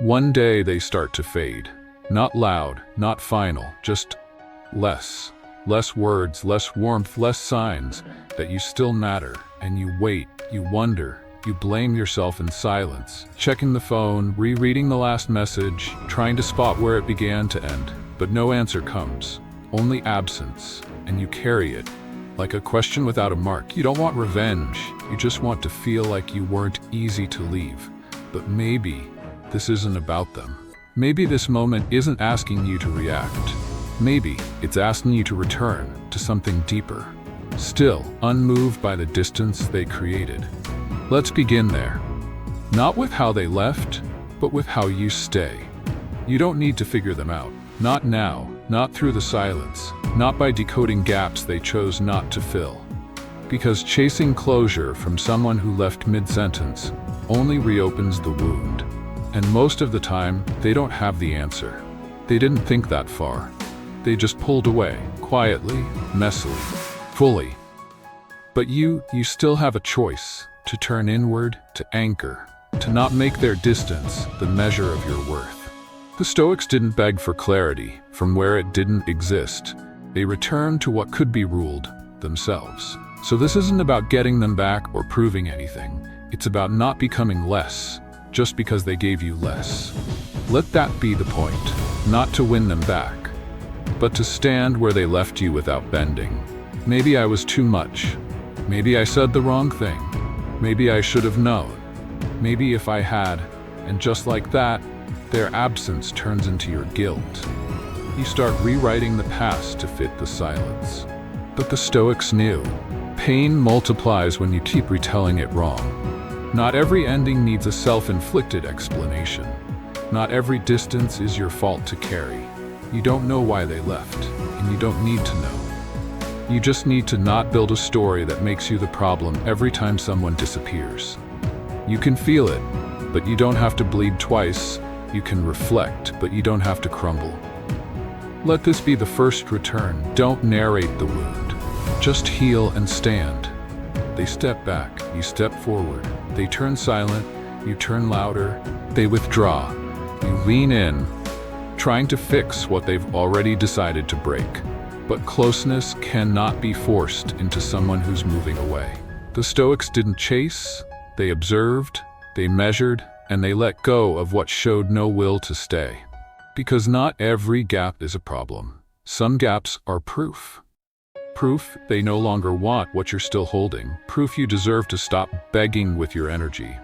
One day they start to fade. Not loud, not final, just less. Less words, less warmth, less signs that you still matter. And you wait, you wonder, you blame yourself in silence, checking the phone, rereading the last message, trying to spot where it began to end. But no answer comes, only absence, and you carry it like a question without a mark. You don't want revenge, you just want to feel like you weren't easy to leave. But maybe this isn't about them. Maybe this moment isn't asking you to react. Maybe it's asking you to return to something deeper, still unmoved by the distance they created. Let's begin there. Not with how they left, but with how you stay. You don't need to figure them out. Not now, not through the silence, not by decoding gaps they chose not to fill. Because chasing closure from someone who left mid-sentence only reopens the wound. And most of the time, they don't have the answer. They didn't think that far. They just pulled away, quietly, messily, fully. But you still have a choice to turn inward, to anchor, to not make their distance the measure of your worth. The Stoics didn't beg for clarity from where it didn't exist. They returned to what could be ruled, themselves. So this isn't about getting them back or proving anything. It's about not becoming less, just because they gave you less. Let that be the point, not to win them back, but to stand where they left you without bending. Maybe I was too much. Maybe I said the wrong thing. Maybe I should have known. Maybe if I had, and just like that, their absence turns into your guilt. You start rewriting the past to fit the silence. But the Stoics knew, pain multiplies when you keep retelling it wrong. Not every ending needs a self-inflicted explanation. Not every distance is your fault to carry. You don't know why they left, and you don't need to know. You just need to not build a story that makes you the problem every time someone disappears. You can feel it, but you don't have to bleed twice. You can reflect, but you don't have to crumble. Let this be the first return. Don't narrate the wound. Just heal and stand. They step back, you step forward. They turn silent, you turn louder. They withdraw, you lean in, trying to fix what they've already decided to break. But closeness cannot be forced into someone who's moving away. The Stoics didn't chase, they observed, they measured, and they let go of what showed no will to stay. Because not every gap is a problem. Some gaps are proof. Proof they no longer want what you're still holding. Proof you deserve to stop begging with your energy.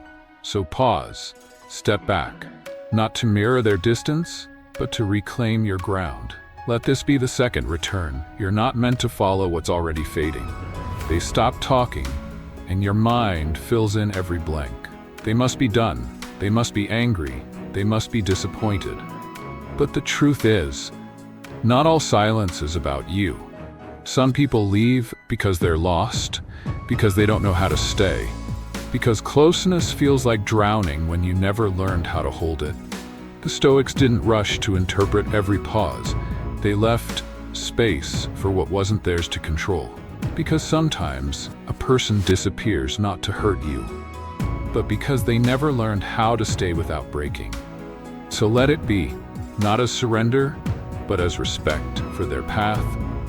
So pause, step back, not to mirror their distance, but to reclaim your ground. Let this be the second return. You're not meant to follow what's already fading. They stop talking, and your mind fills in every blank. They must be done. They must be angry. They must be disappointed. But the truth is, not all silence is about you. Some people leave because they're lost, because they don't know how to stay, because closeness feels like drowning when you never learned how to hold it. The Stoics didn't rush to interpret every pause. They left space for what wasn't theirs to control. Because sometimes a person disappears not to hurt you, but because they never learned how to stay without breaking. So let it be, not as surrender, but as respect for their path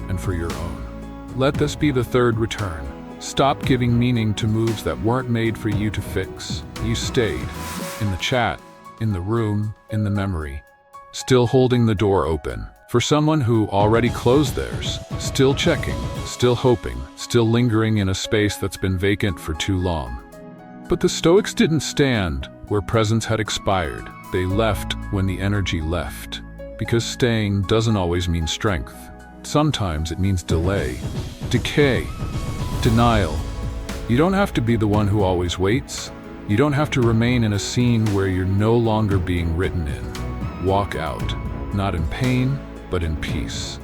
and for your own. Let this be the third return. Stop giving meaning to moves that weren't made for you to fix. You stayed, in the chat, in the room, in the memory, still holding the door open. For someone who already closed theirs, still checking, still hoping, still lingering in a space that's been vacant for too long. But the Stoics didn't stand where presence had expired. They left when the energy left. Because staying doesn't always mean strength. Sometimes it means delay, decay, denial. You don't have to be the one who always waits. You don't have to remain in a scene where you're no longer being written in. Walk out, not in pain, but in peace.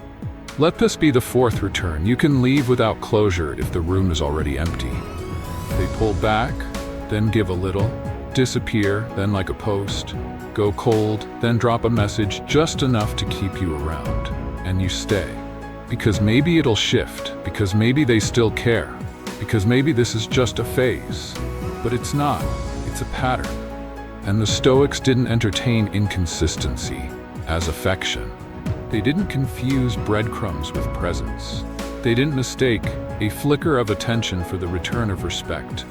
Let this be the fourth return. You can leave without closure if the room is already empty. They pull back, then give a little, disappear, then like a post, go cold, then drop a message just enough to keep you around. And you stay. Because maybe it'll shift, because maybe they still care, because maybe this is just a phase. But it's not, it's a pattern. And the Stoics didn't entertain inconsistency as affection. They didn't confuse breadcrumbs with presence. They didn't mistake a flicker of attention for the return of respect.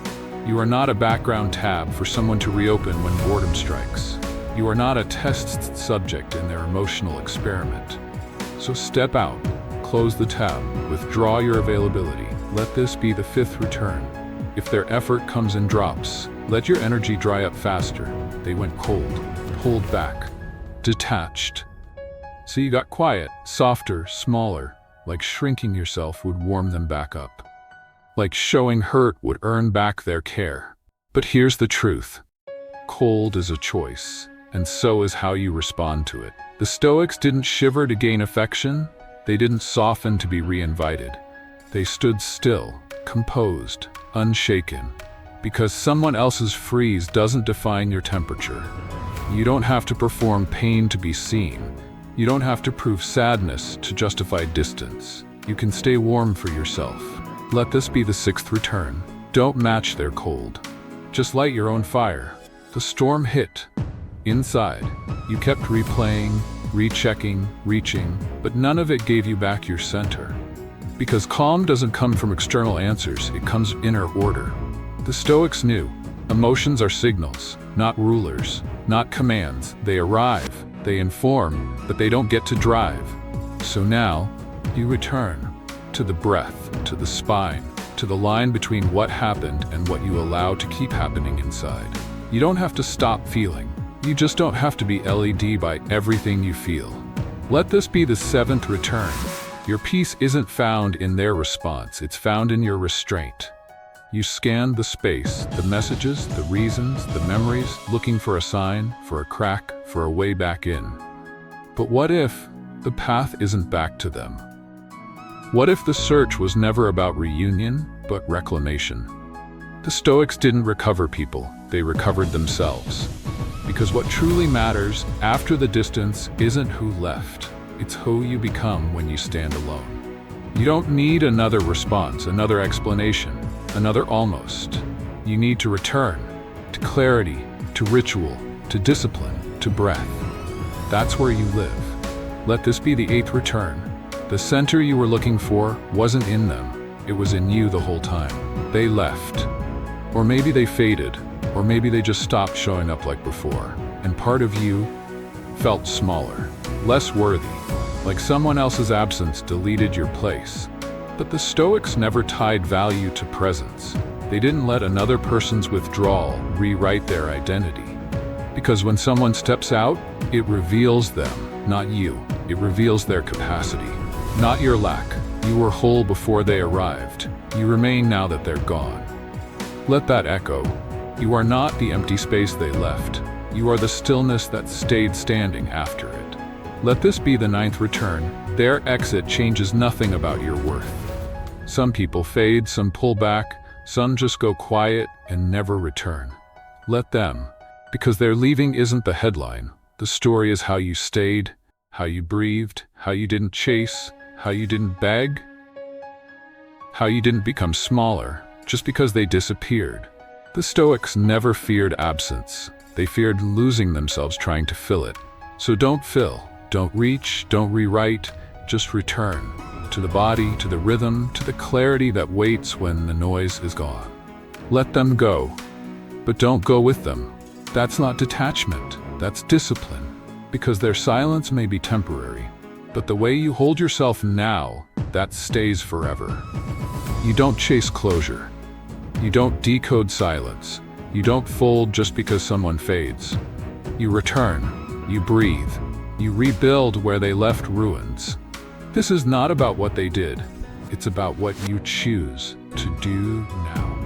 You are not a background tab for someone to reopen when boredom strikes. You are not a test subject in their emotional experiment. So step out, close the tab, withdraw your availability. Let this be the fifth return. If their effort comes in drops, let your energy dry up faster. They went cold, pulled back, detached. So you got quiet, softer, smaller, like shrinking yourself would warm them back up. Like showing hurt would earn back their care. But here's the truth. Cold is a choice, and so is how you respond to it. The Stoics didn't shiver to gain affection. They didn't soften to be reinvited. They stood still, composed, unshaken. Because someone else's freeze doesn't define your temperature. You don't have to perform pain to be seen. You don't have to prove sadness to justify distance. You can stay warm for yourself. Let this be the sixth return. Don't match their cold. Just light your own fire. The storm hit. Inside, you kept replaying, rechecking, reaching, but none of it gave you back your center. Because calm doesn't come from external answers, it comes from inner order. The Stoics knew, emotions are signals, not rulers, not commands. They arrive, they inform, but they don't get to drive. So now, you return to the breath, to the spine, to the line between what happened and what you allow to keep happening inside. You don't have to stop feeling. You just don't have to be LED by everything you feel. Let this be the seventh return. Your peace isn't found in their response, it's found in your restraint. You scan the space, the messages, the reasons, the memories, looking for a sign, for a crack, for a way back in. But what if the path isn't back to them? What if the search was never about reunion, but reclamation? The Stoics didn't recover people, they recovered themselves. Because what truly matters after the distance isn't who left, it's who you become when you stand alone. You don't need another response, another explanation, another almost. You need to return to clarity, to ritual, to discipline, to breath. That's where you live. Let this be the eighth return. The center you were looking for wasn't in them. It was in you the whole time. They left. Or maybe they faded. Or maybe they just stopped showing up like before. And part of you felt smaller, less worthy, like someone else's absence deleted your place. But the Stoics never tied value to presence. They didn't let another person's withdrawal rewrite their identity. Because when someone steps out, it reveals them, not you. It reveals their capacity, not your lack. You were whole before they arrived. You remain now that they're gone. Let that echo. You are not the empty space they left. You are the stillness that stayed standing after it. Let this be the ninth return. Their exit changes nothing about your worth. Some people fade, some pull back, some just go quiet and never return. Let them, because their leaving isn't the headline. The story is how you stayed, how you breathed, how you didn't chase, how you didn't beg, how you didn't become smaller just because they disappeared. The Stoics never feared absence. They feared losing themselves trying to fill it. So don't fill, don't reach, don't rewrite, just return. To the body, to the rhythm, to the clarity that waits when the noise is gone. Let them go, but don't go with them. That's not detachment, that's discipline. Because their silence may be temporary, but the way you hold yourself now, that stays forever. You don't chase closure. You don't decode silence. You don't fold just because someone fades. You return, you breathe, you rebuild where they left ruins. This is not about what they did. It's about what you choose to do now.